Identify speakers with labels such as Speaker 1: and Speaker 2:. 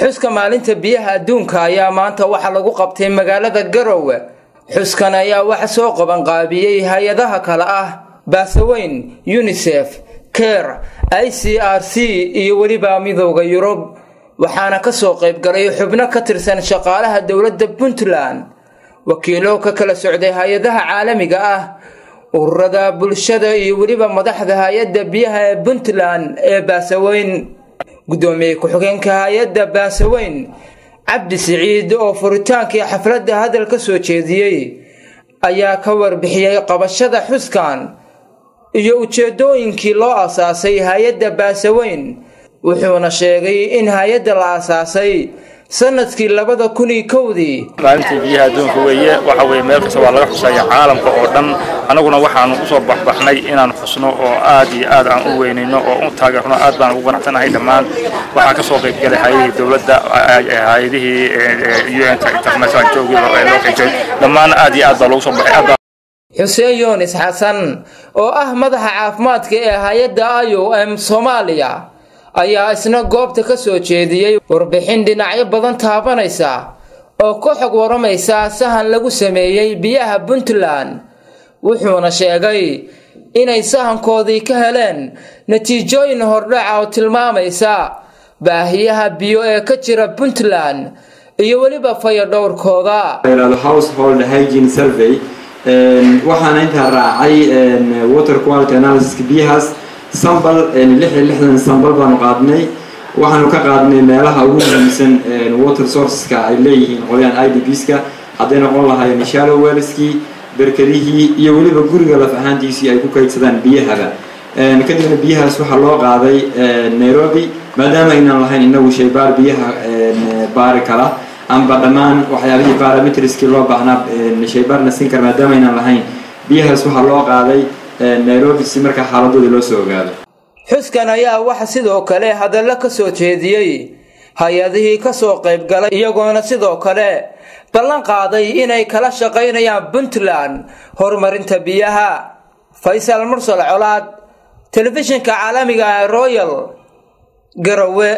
Speaker 1: xuska maalinta biyaha adduunka ayaa maanta waxa lagu qabtay magaalada Garowe. xuskan ayaa waxa soo qaban qaabiyay hay'adaha kala ah Baasaweyn, UNICEF, CARE, ICRC iyo waliba midowga Yurub. waxaana ka soo qayb galay xubno ka tirsan shaqaalaha dawladda Puntland, wakiilo ka kala socday hay'adaha caalamiga ah, ururada bulshada iyo waliba madaxda hay'adda biyaha ee Puntland ee Baasaweyn. gudoomiye ku-xigeenka hay'adda Baasaweyn Cabdi Saciid oo furitaankii xafladda hadal ka soo jeediyay ayaa ka warbixiyay qabashada xuskan iyo ujeedooyinkii loo asaasay hay'adda Baasaweyn. wuxuuna sheegay in hay'adda la asaasay sanadkii 2001
Speaker 2: maalintii biyaha adduunka waxa weeye meel kasta waa laga xusayaa caalamka oo dhan. anaguna waxaan u soo baxbaxnay inaan xusno oo aad iyo aad aan u weynayno oo u taageerno. aad baan ugu qanacsanahay dhammaan waxaa ka soo qayb galay hay'adaha dawladda, hay'adihii UN international joogay loo qeybay dhammaan aad iyo aad baa loogu soo baxay.
Speaker 1: Xuseen Yoonis Xasan oo ah madaxa caafimaadka ee hay'adda IOM Soomaaliya ayaa isna goobta ka soo jeediyay warbixin dhinacyo badan taabanaysa oo ka xog waramaysa sahan lagu sameeyay biyaha Puntland. wuxuuna sheegay inay sahankoodii ka heleen natiijooyin hordhac oo tilmaamaysa baahiyaha biyo ee ka jira Puntland iyo waliba fayadhowrkooda.
Speaker 3: Household hygiene survey waxaana inta raacay water quality analysis biyahaas sample 66 sample baan qaadnay. waxaanu ka qaadnay meelaha ugu muhiimsan water sourceska ay leeyihiin qolyaan IDPs-ka, haday noqon lahaayeen shallow wells-ki, barkadihii iyo waliba guriga laf ahaantiisii ay ku kaydsadaan biyaha. kadibna biyahaas waxa loo qaaday Nairobi maadaama inaan lahayn inagu shaybaar biyaha baari kala amba dhammaan waxyaabihii parameterski loo baahnaa shaybaar la siin karo maadaama inaan lahayn. biyahaas waxa loo qaaday Nairobi si marka xaaladooda loo soo ogaado.
Speaker 1: xuskan ayaa waxa sidoo kale hadallo ka soo jeediyay hay'adihii ka soo qayb galay, iyagoona sidoo kale ballan qaaday inay kala shaqaynayaan Puntland horumarinta biyaha. Faisal Mursal Colaad, telefishinka caalamiga ee Royal, Garowe.